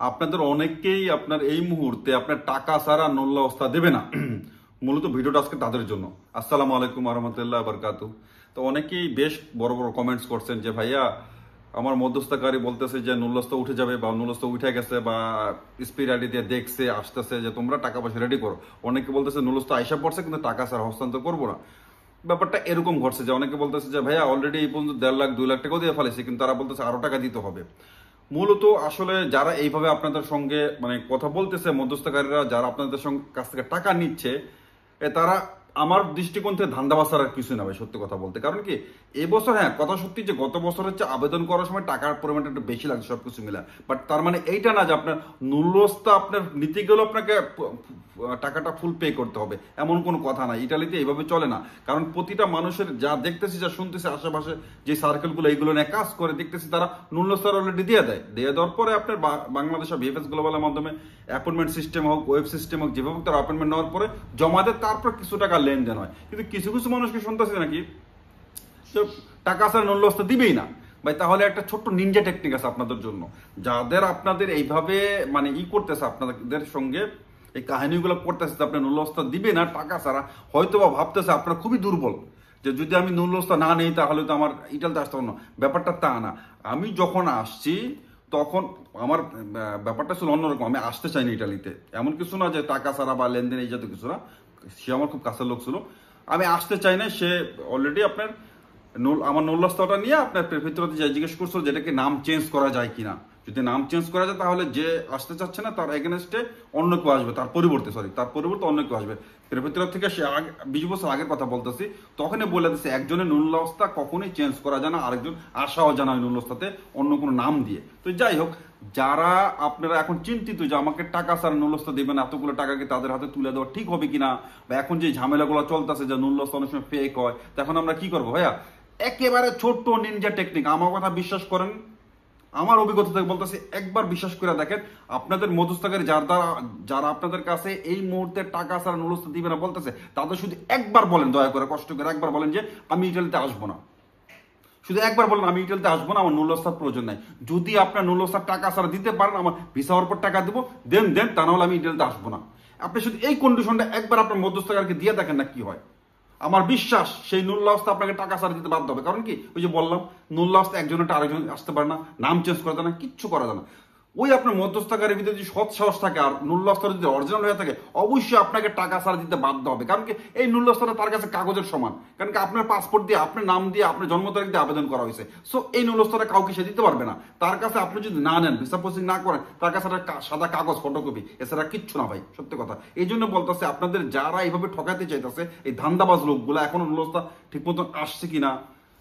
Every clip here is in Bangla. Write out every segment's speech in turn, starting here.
আপনাদের অনেককেই আপনার এই মুহূর্তে আপনার টাকা ছাড়া নুল্লা অবস্থা দেবে না। মূলত ভিডিওটা আজকে তাদের জন্য। আসসালামু আলাইকুম রহমতুল্লাহ বারকাতু। তো অনেকেই বেশ বড় বড় কমেন্টস করছেন যে ভাইয়া আমার মধ্যস্থকারী বলতেছে যে নুল্লস্তা উঠে যাবে বা নুল্লস্তা উঠে গেছে বা স্পিড আইডি দিয়ে দেখছে আসতেছে যে তোমরা টাকা পয়সা রেডি করো। অনেকে বলতেছে নুল্লস্তা আইসা পড়ছে কিন্তু টাকা ছাড়া হস্তান্তর করবো না। ব্যাপারটা এরকম ঘটছে যে অনেকে বলতেছে যে ভাইয়া অলরেডি এই পর্যন্ত 1.5 লাখ 2 লাখ টাকাও দিয়ে ফেলেছে, কিন্তু তারা বলতেছে আরো টাকা দিতে হবে। মূলত আসলে যারা এইভাবে আপনাদের সঙ্গে মানে কথা বলতেছে, মধ্যস্থকারীরা যারা আপনাদের সঙ্গে কাছ থেকে টাকা নিচ্ছে, তারা আমার দৃষ্টিকোণ থেকে ধান্দাবাজ ছাড়া কিছু না ভাই, সত্যি কথা বলতে। কারণ কি এবছর হ্যাঁ কথা সত্যি যে গত বছর হচ্ছে আবেদন করার সময় টাকার পরিমাণটা একটু বেশি লাগছে সবকিছু মিলা, বাট তার মানে এইটা না যে আপনার নুল্লস্তা আপনার নিতে গেলেও আপনাকে টাকাটা ফুল পে করতে হবে এমন কোনো কথা নাই। ইটালিতে এইভাবে চলে না। কারণ প্রতিটা মানুষের যা দেখতেছি যা শুনতেছি আশেপাশে যে সার্কেলগুলো এইগুলো নিয়ে কাজ করে দেখতেছি তারা নুল্লস্তার অলরেডি দিয়ে দেওয়ার পরে আপনার বাংলাদেশের ভিএফএস গ্লোবালের মাধ্যমে অ্যাপয়েন্টমেন্ট সিস্টেম হোক ওয়েব সিস্টেম হোক যেভাবে তার অ্যাপয়েন্টমেন্ট নেওয়ার পরে জমা দেয়, তারপর কিছু টাকা লেনদেন হয়। কিন্তু কিছু কিছু মানুষকে শুনতেছি নাকি টাকা ছাড়া নুল্লস্তা দিবেই না ভাই। তাহলে একটা ছোট্ট নিনজা টেকনিক আছে আপনাদের জন্য, যাদের আপনাদের এইভাবে মানে করতেছে আপনাদের সঙ্গে এই কাহিনীগুলো করতেছে আপনার নুল্লস্তা দিবে না টাকা ছাড়া, হয়তো বা ভাবতেছে আপনারা খুবই দুর্বল যে যদি আমি নুল্লস্তা না নেই তাহলে তো আমার ইটালতে আসতে হবে না। ব্যাপারটা তা না। আমি যখন আসছি তখন আমার ব্যাপারটা ছিল অন্যরকম। আমি আসতে চাইনি ইটালিতে, এমন কিছু না যে টাকা ছাড়া বা লেনদেন এই জাতীয় কিছু না। সে আমার খুব কাছের লোক ছিল, আমি আসতে চাই না। সে অলরেডি আপনার আমার নুল্লস্তাটা নিয়ে আপনার ভিতরে যাই জিজ্ঞেস করছিল যেটাকে নাম চেঞ্জ করা যায় কিনা। যদি নাম চেঞ্জ করা যায় তাহলে যে আসতে চাচ্ছে না তার এগেনস্টে অন্য কেউ আসবে, তার পরিবর্তে অন্য কেউ আসবে। ভিতর থেকে সে 20 বছর আগের কথা বলতেছি, তখনই বলে দিচ্ছে একজনের নুল্লস্তা কখনোই চেঞ্জ করা যায় না, আরেকজন আশাও জানা নুল্লস্তাতে অন্য কোনো নাম দিয়ে। তো যাই হোক, যারা আপনারা এখন চিন্তিত যে আমাকে টাকা ছাড়া নুল্লস্তা দেবেন, এতগুলো টাকাকে তাদের হাতে তুলে দেওয়া ঠিক হবে কিনা, বা এখন যে ঝামেলাগুলো চলতেছে যে নুল্লস্তা অনেক সময় ফেক হয়, তখন আমরা কি করবো ভাইয়া? একেবারে ছোট্ট নিনজা টেকনিক, আমার কথা বিশ্বাস করেন, আমার অভিজ্ঞতা থেকে বলতেছি, একবার বিশ্বাস করে দেখেন। আপনাদের মধ্যস্থকারী যারা আপনাদের কাছে এই মুহূর্তে টাকা ছাড়া নুল্লস্তা দিবে না বলতেছে, তাদের শুধু একবার বলেন, দয়া করে কষ্ট করে একবার বলেন যে আমি ইটালিতে আসবো না। শুধু একবার বলেন আমি ইটালিতে আসবো না, আমার নুল্লস্তার প্রয়োজন নাই। যদি আপনার নুল্লস্তার টাকা ছাড়া দিতে পারেন, আমার ভিসা হওয়ার পর টাকা দেবো, দেন, তা না হলে আমি ইটালিতে আসবো না। আপনি শুধু এই কন্ডিশনটা একবার আপনার মধ্যস্থকারীকে দিয়ে দেখেন না কি হয়। আমার বিশ্বাস সেই নুল্লাস্তা আপনাকে টাকা ছাড়া দিতে বাধ্য হবে। কারণ কি ওই যে বললাম, নুল্লাস্তা একজনের আরেকজন আসতে পারে না, নাম চেঞ্জ করা যায় না, কিচ্ছু করা যায় না। ওই আপনার মধ্যস্থকারীর ভিতরে যদি সৎ সাহস থাকে আর নুল্লাস্তার যদি অরিজিনাল হয়ে থাকে, অবশ্যই আপনাকে টাকা ছাড়া দিতে বাধ্য হবে। কারণ কি এই নুল্লাস্তাটা তার কাছে কাগজের সমান। কারণ কি আপনার পাসপোর্ট দিয়ে আপনার নাম দিয়ে আপনার জন্ম তারিখ দিয়ে আবেদন করা হয়েছে। সো এই নুল্লাস্তাটা কাউকে সে দিতে পারবে না। তার কাছে আপনি যদি না নেন, ভিসা প্রসেসিং না করেন, তার কাছে সাদা কাগজ ফটোকপি, এছাড়া কিচ্ছু না ভাই, সত্যি কথা। এই জন্য বলতেছে আপনাদের যারা এইভাবে ঠকাতে চাইতেছে, এই ধান্দাবাজ লোকগুলো এখনো নুল্লাস্তা ঠিক মতন আসছে কিনা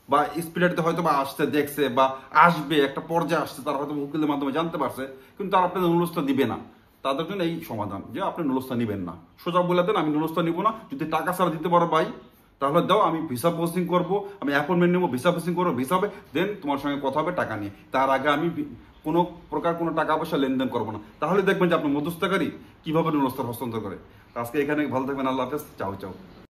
বা স্পিডে হয়তো বা আসতে দেখছে বা আসবে একটা পর্যায়ে আসছে, তারা হয়তো উকিলের মাধ্যমে জানতে পারছে, কিন্তু তারা আপনাদের নুল্লস্তা দিবে না। তাদের জন্য এই সমাধান যে আপনি নুল্লস্তা নিবেন না, সোজা বলে দেন আমি নুল্লস্তা নিব না। যদি টাকা ছাড়া দিতে পারো ভাই তাহলে দাও, আমি ভিসা প্রসেসিং করবো, আমি অ্যাপয়েন্টমেন্ট নেবো, ভিসা প্রসেসিং করবো, ভিসা হবে, দেন তোমার সঙ্গে কথা হবে টাকা নিয়ে। তার আগে আমি কোনো প্রকার কোনো টাকা পয়সা লেনদেন করবো না। তাহলে দেখবেন যে আপনার মধ্যস্থকারী কিভাবে নুল্লস্তার হস্তান্তর করে। আজকে এখানে ভালো থাকবেন, আল্লাহ হাফেজ, চাও চাও।